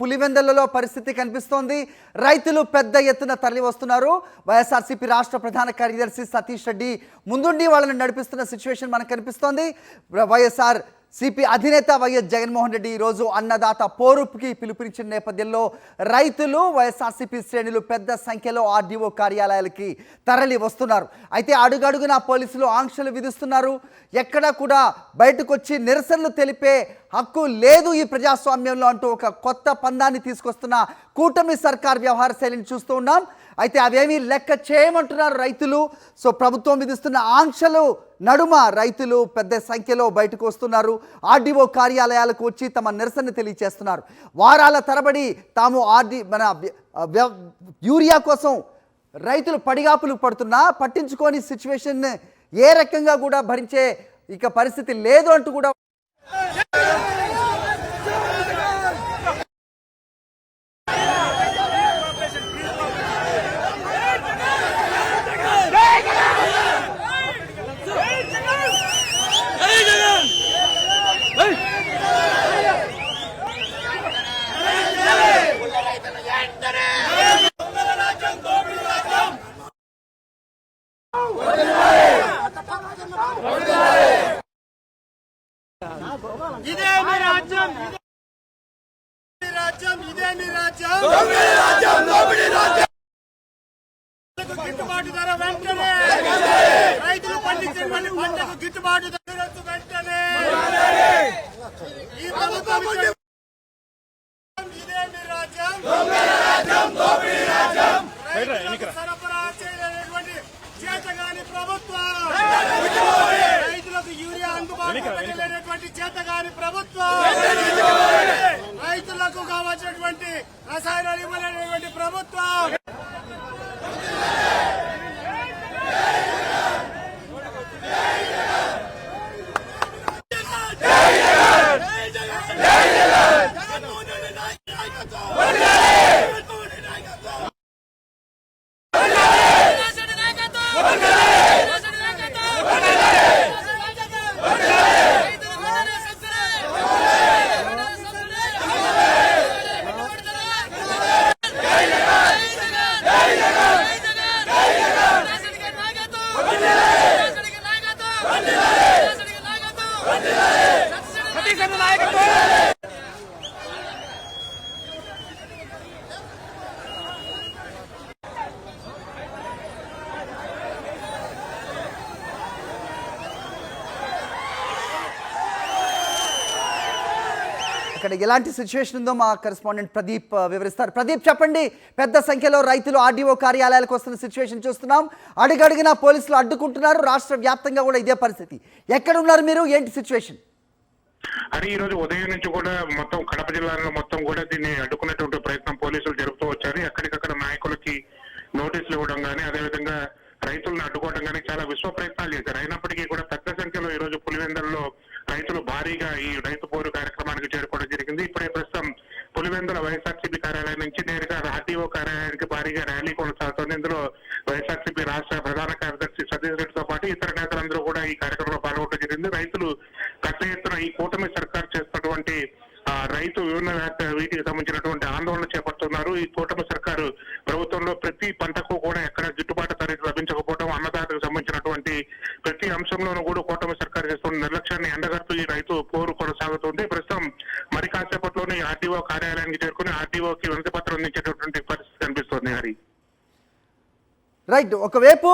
పులివెందులలో పరిస్థితి కనిపిస్తోంది. రైతులు పెద్ద ఎత్తున తరలి వస్తున్నారు. వైఎస్ఆర్సీపీ రాష్ట్ర ప్రధాన కార్యదర్శి సతీష్ రెడ్డి ముందుండి వాళ్ళని నడిపిస్తున్న సిచ్యువేషన్ మనకు కనిపిస్తోంది. వైఎస్ఆర్సీపీ అధినేత వైఎస్ జగన్మోహన్ రెడ్డి ఈరోజు అన్నదాత పోరుకి పిలుపునిచ్చిన నేపథ్యంలో రైతులు వైఎస్ఆర్సీపీ శ్రేణులు పెద్ద సంఖ్యలో ఆర్డీఓ కార్యాలయాలకి తరలి వస్తున్నారు. అయితే అడుగడుగునా పోలీసులు ఆంక్షలు విధిస్తున్నారు. ఎక్కడా కూడా బయటకు వచ్చి నిరసనలు తెలిపే హక్కు లేదు ఈ ప్రజాస్వామ్యంలో అంటూ ఒక కొత్త పందాన్ని తీసుకొస్తున్న కూటమి సర్కార్ వ్యవహార శైలిని చూస్తూ ఉన్నాం. అయితే అవేమీ లెక్క చేయమంటున్నారు రైతులు. సో ప్రభుత్వం విధిస్తున్న ఆంక్షలు నడుమ రైతులు పెద్ద సంఖ్యలో బయటకు వస్తున్నారు. ఆర్డీఓ కార్యాలయాలకు వచ్చి తమ నిరసన తెలియజేస్తున్నారు. వారాల తరబడి తాము యూరియా కోసం రైతులు పడిగాపులు పడుతున్నా పట్టించుకోని సిచ్యువేషన్ ఏ రకంగా కూడా భరించే ఇక పరిస్థితి లేదు అంటూ కూడా గిట్టుబాటు ధర వెంటనే రైతులు పండించినటువంటి పంటకు గిట్టుబాటు ధర వెంటనే ఈ ప్రభుత్వం ఇదేమి రాజ్యం సరఫరా చేయలేనటువంటి చేతగాని ప్రభుత్వం రైతులకు యూరియా అందుబాటులో పెట్టలేనటువంటి చేతగాని ప్రభుత్వం రైతులకు కావాల్సినటువంటి రసాయనాలు ఇవ్వలేనటువంటి ప్రభుత్వం ఇక్కడ ఎలాంటి సిచ్యువేషన్ ఉందో మా కరెస్పాండెంట్ ప్రదీప్ వివరిస్తారు. ప్రదీప్ చెప్పండి, పెద్ద సంఖ్యలో రైతులు ఆర్డీఓ కార్యాలయాలకు వస్తున్న సిచ్యువేషన్ చూస్తున్నాం. అడుగడుగునా పోలీసులు అడ్డుకుంటున్నారు. రాష్ట్ర వ్యాప్తంగా కూడా ఇదే పరిస్థితి. ఎక్కడ ఉన్నారు మీరు, ఏంటి సిచ్యువేషన్? అని ఈ రోజు ఉదయం నుంచి కూడా మొత్తం కడప జిల్లాలో మొత్తం కూడా దీన్ని అడ్డుకునేటువంటి ప్రయత్నం పోలీసులు జరుపుతూ వచ్చారు. ఎక్కడికక్కడ నాయకులకి నోటీసులు ఇవ్వడం కానీ, అదేవిధంగా రైతులను అడ్డుకోవడం కానీ చాలా విశ్వ ప్రయత్నాలు చేశారు. అయినప్పటికీ కూడా పెద్ద సంఖ్యలో ఈ రోజు పులివెందులలో రైతులు భారీగా ఈ రైతు పోరు కార్యక్రమానికి చేరుకోవడం జరిగింది. ఇప్పుడే ప్రస్తుతం పులివెందుల వైఎస్ఆర్సీపీ కార్యాలయం నుంచి నేరుగా ఆర్టీఓ కార్యాలయానికి భారీగా ర్యాలీ కొనసాగుతోంది. ఇందులో వైఎస్ఆర్సీపీ రాష్ట్ర ప్రధాన కార్యదర్శి సతీష్ రెడ్డితో పాటు ఇతర నేతలందరూ కూడా ఈ కార్యక్రమంలో పాల్గొనడం జరిగింది. రైతులు పెద్ద ఎత్తున ఈ కూటమి సర్కార్ చేస్తున్నటువంటి రైతు వీటికి సంబంధించినటువంటి ఆందోళన చేపడుతున్నారు. ఈ కూటమి సర్కారు ప్రభుత్వంలో ప్రతి పంటకు కూడా ఎక్కడ గిట్టుబాటు ధర లభించకపోవడం, అన్నదాతకు సంబంధించినటువంటి ప్రతి అంశంలోనూ కూడా కూటమి సర్కారు చేస్తున్న నిర్లక్ష్యాన్ని ఎండగడుతూ ఈ రైతు పోరు కొనసాగుతుంది. ప్రస్తుతం మరి కాసేపట్లోనే ఆర్టీఓ కార్యాలయానికి చేరుకుని ఆర్టీఓకి వినతి పత్రం అందించేటటువంటి పరిస్థితి కనిపిస్తోంది. హరి రైట్, ఒకవైపు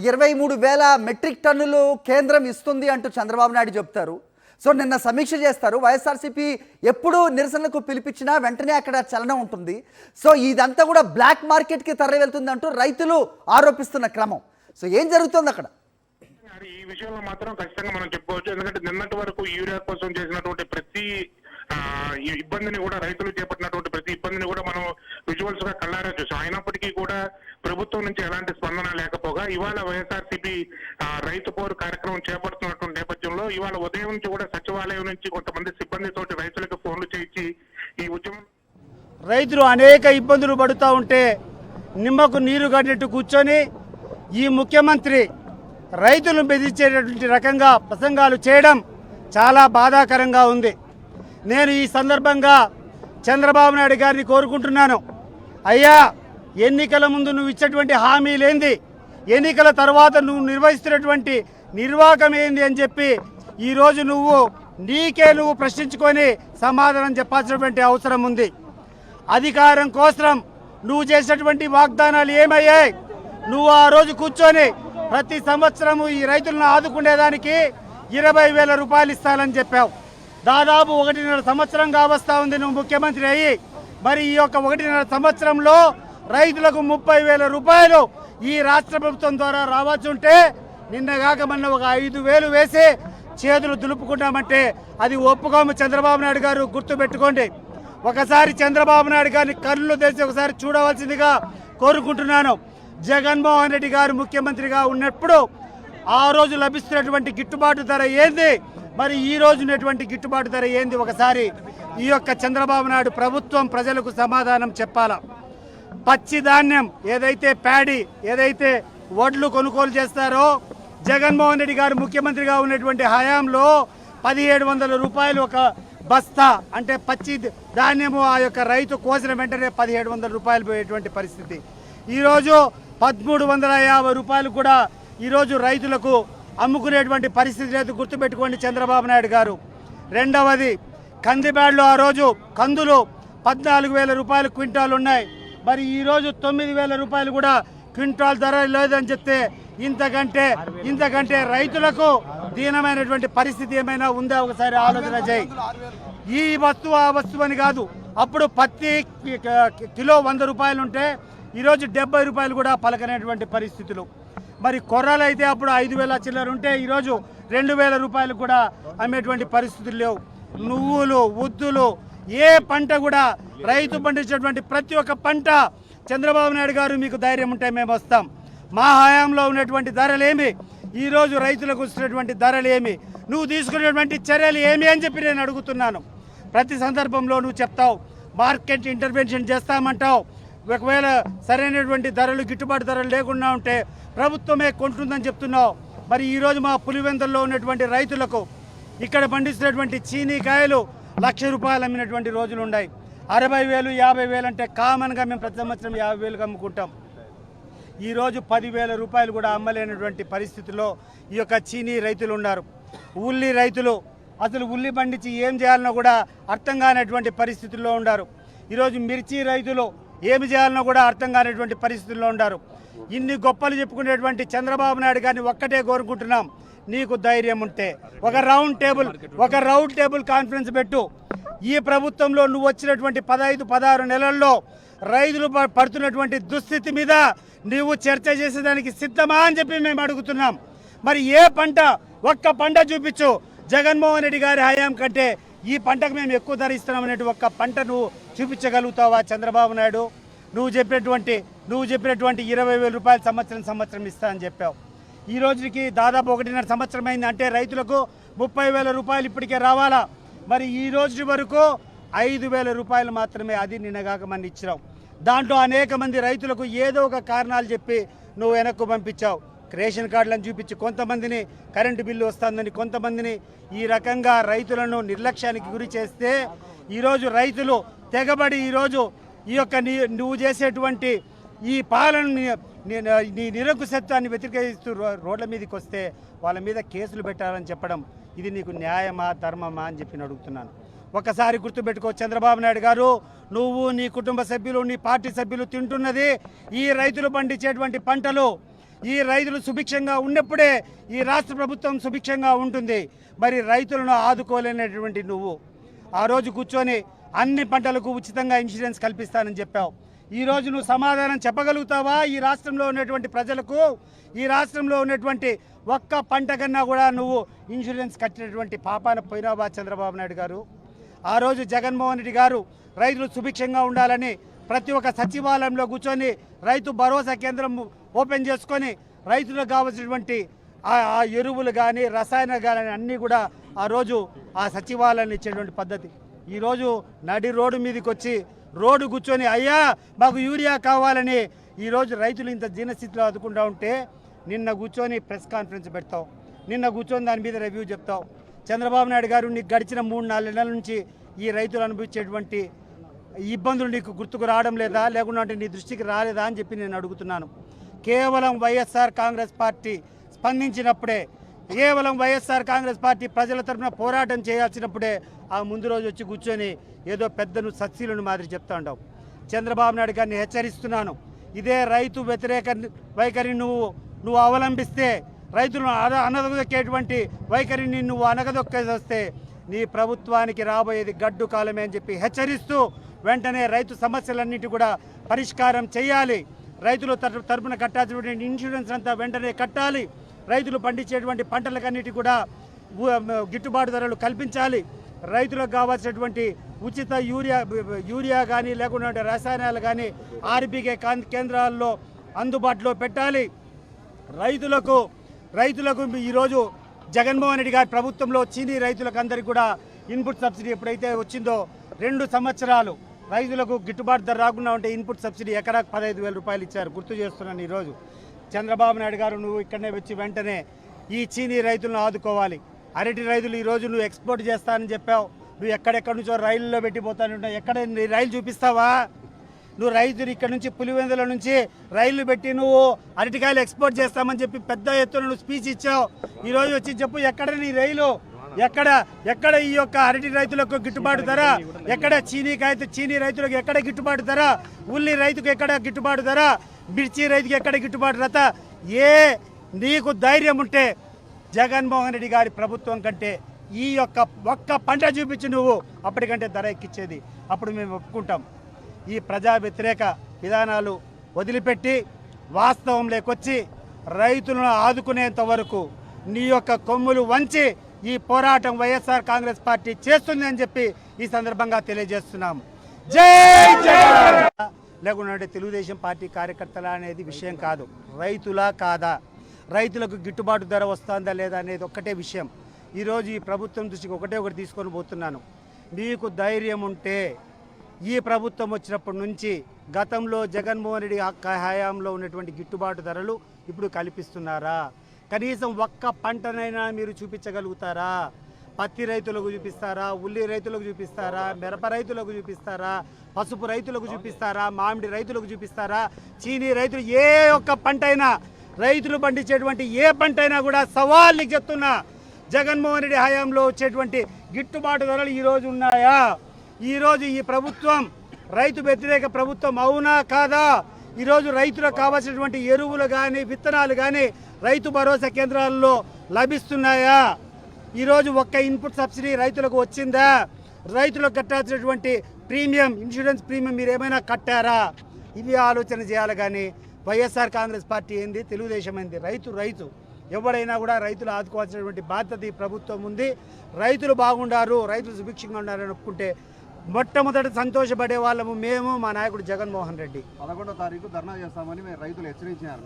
23,000 మెట్రిక్ టన్నులు కేంద్రం ఇస్తుంది అంటూ చంద్రబాబు నాయుడు చెప్తారు. సో నిన్న సమీక్ష చేస్తారు. వైఎస్ఆర్సీపీ ఎప్పుడు నిరసనలకు పిలిపించినా వెంటనే అక్కడ చలనం ఉంటుంది. సో ఇదంతా కూడా బ్లాక్ మార్కెట్కి తరలి వెళ్తుంది అంటూ రైతులు ఆరోపిస్తున్న క్రమం. సో ఏం జరుగుతుంది అక్కడ? ఈ విషయంలో మాత్రం ఖచ్చితంగా మనం చెప్పుకోవచ్చు. ఎందుకంటే నిన్నటి వరకు యూరియా కోసం చేసినటువంటి ప్రతి ఇబ్బందిని కూడా రైతులు చేపట్టినటువంటి ప్రతి ఇబ్బందిని కూడా మనం విజువల్స్ గా కళ్ళారా చూసాం. అయినప్పటికీ కూడా ప్రభుత్వం నుంచి ఎలాంటి స్పందన లేకపోగా ఇవాళ వైఎస్ఆర్సీపీ రైతు పోరు కార్యక్రమం చేపడుతున్నటువంటి నేపథ్యంలో ఇవాళ ఉదయం నుంచి కూడా సచివాలయం నుంచి కొంతమంది సిబ్బందితోటి రైతులకు ఫోన్లు చేయించి ఈ ఉద్యమం రైతులు అనేక ఇబ్బందులు పడుతూ ఉంటే నిమ్మకు నీరు కట్టినట్టు కూర్చొని ఈ ముఖ్యమంత్రి రైతులను బెదిరించేటటువంటి రకంగా ప్రసంగాలు చేయడం చాలా బాధాకరంగా ఉంది. నేను ఈ సందర్భంగా చంద్రబాబు నాయుడు గారిని కోరుకుంటున్నాను, అయ్యా ఎన్నికల ముందు నువ్వు ఇచ్చేటువంటి హామీలేంది, ఎన్నికల తర్వాత నువ్వు నిర్వహిస్తున్నటువంటి నిర్వాహకం ఏంది అని చెప్పి ఈరోజు నువ్వు ప్రశ్నించుకొని సమాధానం చెప్పాల్సినటువంటి అవసరం ఉంది. అధికారం కోసం నువ్వు చేసినటువంటి వాగ్దానాలు ఏమయ్యాయి? నువ్వు ఆ రోజు కూర్చొని ప్రతి సంవత్సరము ఈ రైతులను ఆదుకునేదానికి 20,000 రూపాయలు ఇస్తానని చెప్పావు. దాదాపు 1.5 సంవత్సరం కావస్తా ఉంది నువ్వు ముఖ్యమంత్రి అయ్యి. మరి ఈ యొక్క 1.5 సంవత్సరంలో రైతులకు 30,000 రూపాయలు ఈ రాష్ట్ర ప్రభుత్వం ద్వారా రావాల్సింటే నిన్నగాక మొన్న ఒక 5,000 వేసి చేతులు దులుపుకుంటామంటే అది ఒప్పుకోము. చంద్రబాబు నాయుడు గారు గుర్తుపెట్టుకోండి. ఒకసారి చంద్రబాబు నాయుడు గారిని కళ్ళు తెరిచి ఒకసారి చూడవలసిందిగా కోరుకుంటున్నాను. జగన్మోహన్ రెడ్డి గారు ముఖ్యమంత్రిగా ఉన్నప్పుడు ఆ రోజు లభిస్తున్నటువంటి గిట్టుబాటు ధర ఏంది, మరి ఈ రోజు ఉన్నటువంటి గిట్టుబాటు ధర ఏంది, ఒకసారి ఈ యొక్క చంద్రబాబు నాయుడు ప్రభుత్వం ప్రజలకు సమాధానం చెప్పాలా. పచ్చి ధాన్యం ఏదైతే ప్యాడీ ఏదైతే వడ్లు కొనుగోలు చేస్తారో జగన్మోహన్ రెడ్డి గారు ముఖ్యమంత్రిగా ఉన్నటువంటి హయాంలో 1,700 రూపాయలు ఒక బస్తా, అంటే పచ్చి ధాన్యము ఆ యొక్క రైతు కోసిన వెంటనే 1,700 రూపాయలు పోయేటువంటి పరిస్థితి. ఈరోజు 1,350 రూపాయలు కూడా ఈరోజు రైతులకు అమ్ముకునేటువంటి పరిస్థితి లేదు. గుర్తుపెట్టుకోండి చంద్రబాబు నాయుడు గారు. రెండవది కందిబ్యాడ్లో ఆ రోజు కందులు 14,000 రూపాయలు క్వింటాల్ ఉన్నాయి. మరి ఈరోజు 9,000 రూపాయలు కూడా క్వింటాల్ ధర లేదని చెప్తే ఇంతకంటే రైతులకు దీనమైనటువంటి పరిస్థితి ఏమైనా ఉందా ఒకసారి ఆలోచన చేయి. ఈ వస్తువు ఆ వస్తువు అని కాదు. అప్పుడు పత్తి కిలో 100 రూపాయలు ఉంటే ఈరోజు 70 రూపాయలు కూడా పలకనేటువంటి పరిస్థితులు. మరి కొర్రలు అయితే అప్పుడు 5,000 చిల్లర ఉంటే ఈరోజు 2,000 రూపాయలు కూడా అమ్మేటువంటి పరిస్థితులు లేవు. నువ్వులు ఉద్దులు ఏ పంట కూడా రైతు పండించేటువంటి ప్రతి ఒక్క పంట చంద్రబాబు నాయుడు గారు మీకు ధైర్యం ఉంటే మేము వస్తాం. మా హయాంలో ఉన్నటువంటి ధరలేమి, ఈరోజు రైతులకు వస్తున్నటువంటి ధరలు ఏమి, నువ్వు తీసుకునేటువంటి చర్యలు ఏమి అని చెప్పి నేను అడుగుతున్నాను. ప్రతి సందర్భంలో నువ్వు చెప్తావు మార్కెట్ ఇంటర్వెన్షన్ చేస్తామంటావు. ఒకవేళ సరైనటువంటి ధరలు గిట్టుబాటు ధరలు లేకుండా ఉంటే ప్రభుత్వమే కొంటుందని చెప్తున్నావు. మరి ఈరోజు మా పులివెందుల్లో ఉన్నటువంటి రైతులకు ఇక్కడ పండిస్తున్నటువంటి చీనీకాయలు 1,00,000 రూపాయలు అమ్మినటువంటి రోజులు ఉన్నాయి. 60,000 50,000 అంటే కామన్గా మేము ప్రతి సంవత్సరం 50,000 అమ్ముకుంటాం. ఈరోజు 10,000 రూపాయలు కూడా అమ్మలేనటువంటి పరిస్థితిలో ఈ యొక్క చీనీ రైతులు ఉన్నారు. ఉల్లి రైతులు అసలు ఉల్లి పండించి ఏం చేయాలనో కూడా అర్థం కానటువంటి పరిస్థితుల్లో ఉన్నారు. ఈరోజు మిర్చి రైతులు ఏమి చేయాలనో కూడా అర్థం కానటువంటి పరిస్థితుల్లో ఉన్నారు. ఇన్ని గొప్పలు చెప్పుకునేటువంటి చంద్రబాబు నాయుడు గారిని ఒక్కటే కోరుకుంటున్నాం, నీకు ధైర్యం ఉంటే ఒక రౌండ్ టేబుల్ కాన్ఫరెన్స్ పెట్టు. ఈ ప్రభుత్వంలో నువ్వు వచ్చినటువంటి 15-16 నెలల్లో రైతులు పడుతున్నటువంటి దుస్థితి మీద నువ్వు చర్చ చేసేదానికి సిద్ధమా అని చెప్పి మేము అడుగుతున్నాం. మరి ఏ పంట, ఒక్క పంట చూపించు. జగన్మోహన్ రెడ్డి గారి హయాం కంటే ఈ పంటకు మేము ఎక్కువ ధర ఇస్తున్నాం అనేటి ఒక్క పంట నువ్వు చూపించగలుగుతావా చంద్రబాబు నాయుడు? నువ్వు చెప్పినటువంటి 20,000 రూపాయలు సంవత్సరం ఇస్తా అని చెప్పావు. ఈ రోజుకి దాదాపు 1.5 సంవత్సరం అయింది. అంటే రైతులకు 30,000 రూపాయలు ఇప్పటికే రావాలా. మరి ఈ రోజు వరకు 5,000 రూపాయలు మాత్రమే, అది నిన్నగాక మన ఇచ్చినావు. దాంట్లో అనేక మంది రైతులకు ఏదో ఒక కారణాలు చెప్పి నువ్వు వెనక్కు పంపించావు. రేషన్ కార్డులను చూపించి కొంతమందిని కరెంటు బిల్లు వస్తుందని, కొంతమందిని ఈ రకంగా రైతులను నిర్లక్ష్యానికి గురి చేస్తే ఈరోజు రైతులు తెగబడి ఈరోజు ఈ యొక్క నువ్వు చేసేటువంటి ఈ పాలన నీ నిరంకుశత్వాన్ని వ్యతిరేకిస్తూ రోడ్ల మీదకి వస్తే వాళ్ళ మీద కేసులు పెట్టాలని చెప్పడం ఇది నీకు న్యాయమా ధర్మమా అని చెప్పి అడుగుతున్నాను. ఒకసారి గుర్తుపెట్టుకో చంద్రబాబు నాయుడు గారు, నువ్వు నీ కుటుంబ సభ్యులు నీ పార్టీ సభ్యులు తింటున్నది ఈ రైతులు పండించేటువంటి పంటలు. ఈ రైతులు సుభిక్షంగా ఉన్నప్పుడే ఈ రాష్ట్ర ప్రభుత్వం సుభిక్షంగా ఉంటుంది. మరి రైతులను ఆదుకోలేనటువంటి నువ్వు ఆ రోజు కూర్చొని అన్ని పంటలకు ఉచితంగా ఇన్సూరెన్స్ కల్పిస్తానని చెప్పావు. ఈరోజు నువ్వు సమాధానం చెప్పగలుగుతావా ఈ రాష్ట్రంలో ఉన్నటువంటి ప్రజలకు? ఈ రాష్ట్రంలో ఉన్నటువంటి ఒక్క పంట కన్నా కూడా నువ్వు ఇన్సూరెన్స్ కట్టినటువంటి పాపాన పోయినావా చంద్రబాబు నాయుడు గారు? ఆ రోజు జగన్మోహన్ రెడ్డి గారు రైతులు సుభిక్షంగా ఉండాలని ప్రతి ఒక్క సచివాలయంలో కూర్చొని రైతు భరోసా కేంద్రం ఓపెన్ చేసుకొని రైతులకు కావాల్సినటువంటి ఆ ఎరువులు కానీ రసాయనాలు కానీ అన్నీ కూడా ఆ రోజు ఆ సచివాలయాన్ని ఇచ్చేటువంటి పద్ధతి. ఈరోజు నడి రోడ్డు మీదకి వచ్చి రోడ్డు కూర్చొని అయ్యా మాకు యూరియా కావాలని ఈరోజు రైతులు ఇంత దీనస్థితిలో అదుకుంటూ ఉంటే నిన్న కూర్చొని ప్రెస్ కాన్ఫరెన్స్ పెడతావు, నిన్న కూర్చొని దాని మీద రివ్యూ చెప్తావు. చంద్రబాబు నాయుడు గారు నీకు గడిచిన 3-4 నెలల నుంచి ఈ రైతులు అనుభవించేటువంటి ఇబ్బందులు నీకు గుర్తుకు రావడం లేదా, లేకుంటే నీ దృష్టికి రాలేదా అని చెప్పి నేను అడుగుతున్నాను. కేవలం వైఎస్ఆర్ కాంగ్రెస్ పార్టీ స్పందించినప్పుడే, కేవలం వైఎస్ఆర్ కాంగ్రెస్ పార్టీ ప్రజల తరఫున పోరాటం చేయాల్సినప్పుడే ఆ ముందు రోజు వచ్చి కూర్చొని ఏదో పెద్దను సత్శీలను మాదిరి చెప్తా ఉంటావు. చంద్రబాబు నాయుడు గారిని హెచ్చరిస్తున్నాను, ఇదే రైతు వ్యతిరేక వైఖరి నువ్వు అవలంబిస్తే, రైతులను అనగదొక్కేటువంటి వైఖరిని నువ్వు అనగదొక్కేసి వస్తే నీ ప్రభుత్వానికి రాబోయేది గడ్డు కాలమే అని చెప్పి హెచ్చరిస్తూ వెంటనే రైతు సమస్యలన్నిటి కూడా పరిష్కారం చేయాలి. రైతులు తరపున కట్టాల్సినటువంటి ఇన్సూరెన్స్ అంతా వెంటనే కట్టాలి. రైతులు పండించేటువంటి పంటలకన్నిటి కూడా గిట్టుబాటు ధరలు కల్పించాలి. రైతులకు కావాల్సినటువంటి ఉచిత యూరియా కానీ లేకుంటే రసాయనాలు కానీ ఆర్బీకే కేంద్రాల్లో అందుబాటులో పెట్టాలి. రైతులకు ఈరోజు జగన్మోహన్ రెడ్డి గారి ప్రభుత్వంలో చీనీ రైతులకు అందరికీ కూడా ఇన్పుట్ సబ్సిడీ ఎప్పుడైతే వచ్చిందో 2 సంవత్సరాలు రైతులకు గిట్టుబాటు ధర రాకుండా ఉంటే ఇన్పుట్ సబ్సిడీ ఎకరాకు 15,000 రూపాయలు ఇచ్చారు. గుర్తు చేస్తున్నాను. ఈరోజు చంద్రబాబు నాయుడు గారు నువ్వు ఇక్కడనే వచ్చి వెంటనే ఈ చీనీ రైతులను ఆదుకోవాలి. అరటి రైతులు ఈరోజు నువ్వు ఎక్స్పోర్ట్ చేస్తానని చెప్పావు, నువ్వు ఎక్కడెక్కడి నుంచో రైలులో పెట్టిపోతానంటావు. ఎక్కడ నీ రైలు చూపిస్తావా? నువ్వు రైతులు ఇక్కడ నుంచి పులివెందుల నుంచి రైళ్లు పెట్టి నువ్వు అరటికాయలు ఎక్స్పోర్ట్ చేస్తామని చెప్పి పెద్ద ఎత్తున నువ్వు స్పీచ్ ఇచ్చావు. ఈరోజు వచ్చి చెప్పు, ఎక్కడ నీ రైలు? ఎక్కడ ఈ యొక్క అరటి రైతులకు గిట్టుబాటు ధర? ఎక్కడ చీనీ రైతులకు ఎక్కడ గిట్టుబాటు ధర? ఉల్లి రైతుకు ఎక్కడ గిట్టుబాటు ధర? మిర్చి రైతుకి ఎక్కడ గిట్టుబాటు ధర? నీకు ధైర్యం ఉంటే జగన్మోహన్ రెడ్డి గారి ప్రభుత్వం కంటే ఈ యొక్క ఒక్క పంట చూపించి నువ్వు అప్పటికంటే ధర ఎక్కించేది, అప్పుడు మేము ఒప్పుకుంటాం. ఈ ప్రజా వ్యతిరేక విధానాలు వదిలిపెట్టి వాస్తవంలోకొచ్చి రైతులను ఆదుకునేంత వరకు నీ యొక్క కొమ్ములు వంచి ఈ పోరాటం వైఎస్ఆర్ కాంగ్రెస్ పార్టీ చేస్తుంది అని చెప్పి ఈ సందర్భంగా తెలియజేస్తున్నాము. జై జగన్. లేకుంటే తెలుగుదేశం పార్టీ కార్యకర్తల అనేది విషయం కాదు, రైతులా కాదా, రైతులకు గిట్టుబాటు ధర వస్తుందా లేదా అనేది ఒక్కటే విషయం. ఈరోజు ఈ ప్రభుత్వం దృష్టికి ఒకటి తీసుకొని పోతున్నాను. నీకు ధైర్యం ఉంటే ఈ ప్రభుత్వం వచ్చినప్పటి నుంచి గతంలో జగన్మోహన్ రెడ్డి హయాంలో ఉన్నటువంటి గిట్టుబాటు ధరలు ఇప్పుడు కల్పిస్తున్నారా? కనీసం ఒక్క పంటనైనా మీరు చూపించగలుగుతారా? పత్తి రైతులకు చూపిస్తారా? ఉల్లి రైతులకు చూపిస్తారా? మిరప రైతులకు చూపిస్తారా? పసుపు రైతులకు చూపిస్తారా? మామిడి రైతులకు చూపిస్తారా? చీనీ రైతులు ఏ ఒక్క పంట అయినా, రైతులు పండించేటువంటి ఏ పంట అయినా కూడా సవాల్ని చెప్తున్నా, జగన్మోహన్ రెడ్డి హయాంలో వచ్చేటువంటి గిట్టుబాటు ధరలు ఈరోజు ఉన్నాయా? ఈరోజు ఈ ప్రభుత్వం రైతు వ్యతిరేక ప్రభుత్వం అవునా కాదా? ఈరోజు రైతులకు కావాల్సినటువంటి ఎరువులు కానీ విత్తనాలు కానీ రైతు భరోసా కేంద్రాల్లో లభిస్తున్నాయా? ఈరోజు ఒక్క ఇన్పుట్ సబ్సిడీ రైతులకు వచ్చిందా? రైతులకు కట్టాల్సినటువంటి ప్రీమియం, ఇన్సూరెన్స్ ప్రీమియం మీరు ఏమైనా కట్టారా? ఇవి ఆలోచన చేయాలి. కానీ వైఎస్ఆర్ కాంగ్రెస్ పార్టీ ఏంది, తెలుగుదేశం ఏంది? రైతు ఎవరైనా కూడా రైతులు ఆదుకోవాల్సినటువంటి బాధ్యత ఈ ప్రభుత్వం ఉంది. రైతులు బాగుండారు, రైతులు సుభిక్షంగా ఉండాలని ఒప్పుకుంటే మొట్టమొదటి సంతోషపడే వాళ్ళము మేము, మా నాయకుడు జగన్మోహన్ రెడ్డి. 11వ తారీఖు ధర్నా చేస్తామని రైతులు హెచ్చరించారు.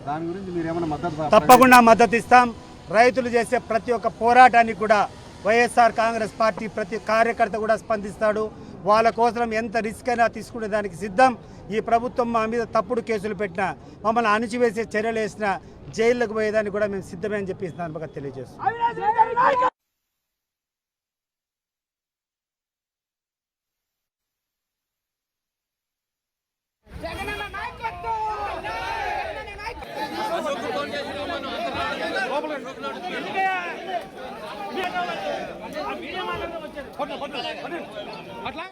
దాని గురించి మీరు ఏమైనా మద్దతు? తప్పకుండా మద్దతు ఇస్తాం. రైతులు చేసే ప్రతి ఒక్క పోరాటానికి కూడా వైఎస్ఆర్ కాంగ్రెస్ పార్టీ ప్రతి కార్యకర్త కూడా స్పందిస్తాడు. వాళ్ళ కోసం ఎంత రిస్క్ అయినా తీసుకునే దానికి సిద్ధం. ఈ ప్రభుత్వం మా మీద తప్పుడు కేసులు పెట్టినా, మమ్మల్ని అణిచివేసే చర్యలు వేసినా జైళ్ళకు పోయేదానికి కూడా మేము సిద్ధమే అని చెప్పి సందర్భంగా తెలియజేస్తున్నాం. జగనన్న నాయకత్వం. అట్లా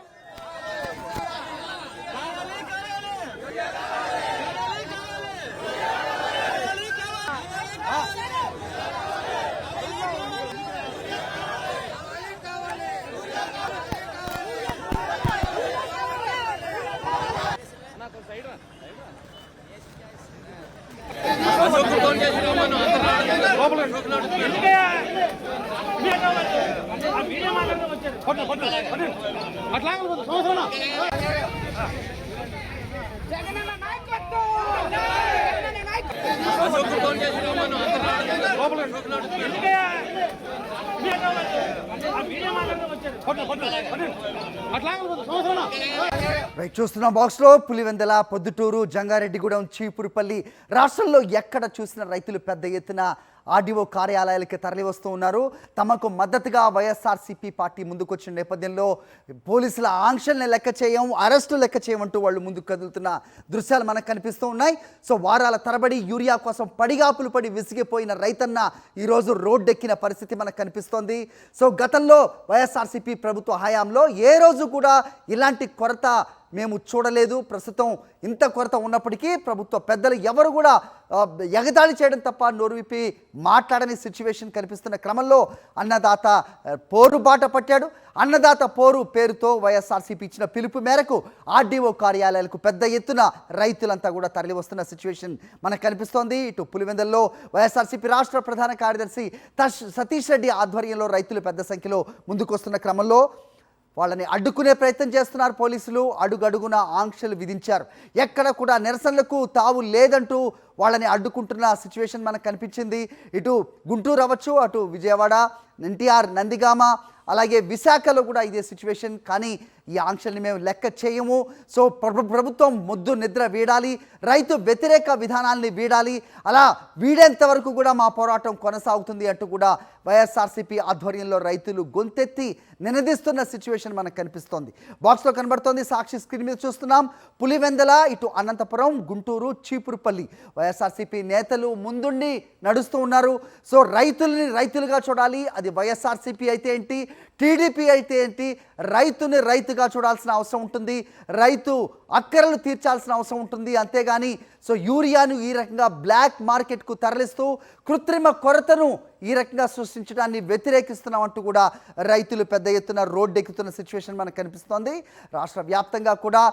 రైట్, చూస్తున్నాం బాక్స్లో పులివెందల, పొద్దుటూరు, జంగారెడ్డిగూడెం, చీపురుపల్లి రాష్ట్రంలో ఎక్కడ చూసిన రైతులు పెద్ద ఎత్తున ఆర్డీఓ కార్యాలయాలకి తరలి వస్తూ ఉన్నారు. తమకు మద్దతుగా వైఎస్ఆర్సీపీ పార్టీ ముందుకొచ్చిన నేపథ్యంలో పోలీసుల ఆంక్షల్ని లెక్క చేయం, అరెస్టు లెక్క చేయమంటూ వాళ్ళు ముందుకు కదులుతున్న దృశ్యాలు మనకు కనిపిస్తూ ఉన్నాయి. సో వారాల తరబడి యూరియా కోసం పడిగాపులు పడి విసిగిపోయిన రైతన్న ఈరోజు రోడ్డెక్కిన పరిస్థితి మనకు కనిపిస్తోంది. సో గతంలో వైఎస్ఆర్సీపీ ప్రభుత్వ హయాంలో ఏ రోజు కూడా ఇలాంటి కొరత మేము చూడలేదు. ప్రస్తుతం ఇంత కొరత ఉన్నప్పటికీ ప్రభుత్వ పెద్దలు ఎవరు కూడా ఎగతాళి చేయడం తప్ప నోరు విప్పి మాట్లాడని సిచ్యువేషన్ కనిపిస్తున్న క్రమంలో అన్నదాత పోరు బాట పట్టాడు. అన్నదాత పోరు పేరుతో వైఎస్ఆర్సీపీ ఇచ్చిన పిలుపు మేరకు ఆర్డీఓ కార్యాలయాలకు పెద్ద ఎత్తున రైతులంతా కూడా తరలి వస్తున్న సిచ్యువేషన్ మనకు కనిపిస్తోంది. ఇటు పులివెందల్లో వైఎస్ఆర్సీపీ రాష్ట్ర ప్రధాన కార్యదర్శి సతీష్ రెడ్డి ఆధ్వర్యంలో రైతులు పెద్ద సంఖ్యలో ముందుకు వస్తున్న క్రమంలో వాళ్ళని అడ్డుకునే ప్రయత్నం చేస్తున్నారు పోలీసులు. అడుగడుగున ఆంక్షలు విధించారు. ఎక్కడ కూడా నిరసనలకు తావు లేదంటూ వాళ్ళని అడ్డుకుంటున్న సిచ్యువేషన్ మనకు కనిపించింది. ఇటు గుంటూరు అవ్వచ్చు, అటు విజయవాడ, ఎన్టీఆర్, నందిగామ, అలాగే విశాఖలో కూడా ఇదే సిచ్యువేషన్. కానీ ఈ ఆంక్షల్ని మేము లెక్క చేయము. సో ప్రభుత్వం మొద్దు నిద్ర వీడాలి, రైతు వ్యతిరేక విధానాల్ని వీడాలి, అలా వీడేంత వరకు కూడా మా పోరాటం కొనసాగుతుంది అంటూ కూడా వైఎస్ఆర్సీపీ ఆధ్వర్యంలో రైతులు గొంతెత్తి నినదిస్తున్న సిచ్యువేషన్ మనకు కనిపిస్తోంది. బాక్స్లో కనబడుతోంది, సాక్షి స్క్రీన్ మీద చూస్తున్నాం. పులివెందల, ఇటు అనంతపురం, గుంటూరు, చీపురుపల్లి వైఎస్ఆర్సీపీ నేతలు ముందుండి నడుస్తూ ఉన్నారు. సో రైతుల్ని రైతులుగా చూడాలి. అది వైఎస్ఆర్సీపీ అయితే ఏంటి, టీడీపీ అయితే ఏంటి, రైతుని రైతుగా చూడాల్సిన అవసరం ఉంటుంది. రైతు అక్కరలు తీర్చాల్సిన అవసరం ఉంటుంది. అంతేగాని సో యూరియాను ఈ రకంగా బ్లాక్ మార్కెట్కు తరలిస్తూ కృత్రిమ కొరతను ఈ రకంగా సృష్టించడాన్ని వ్యతిరేకిస్తున్నామంటూ కూడా రైతులు పెద్ద ఎత్తున రోడ్డెక్కుతున్న సిచ్యువేషన్ మనకు కనిపిస్తోంది. రాష్ట్ర వ్యాప్తంగా కూడా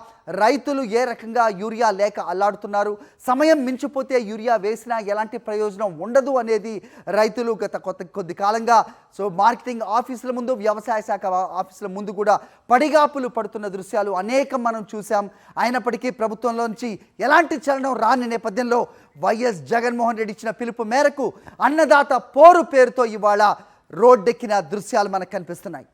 రైతులు ఏ రకంగా యూరియా లేక అల్లాడుతున్నారు, సమయం మించిపోతే యూరియా వేసినా ఎలాంటి ప్రయోజనం ఉండదు అనేది రైతులు గత కొద్ది కాలంగా సో మార్కెటింగ్ ఆఫీసుల ముందు, వ్యవసాయ శాఖ ఆఫీసుల ముందు కూడా పడిగాపులు పడుతున్న దృశ్యాలు అనేకం మనం చూసాం. అయినప్పటికీ ప్రభుత్వంలోంచి ఎలాంటి చలనం రాని నేపథ్యంలో వైఎస్ జగన్మోహన్ రెడ్డి ఇచ్చిన పిలుపు మేరకు అన్నదాత పోరు పేరుతో ఇవాళ రోడ్డెక్కిన దృశ్యాలు మనకు కనిపిస్తున్నాయి.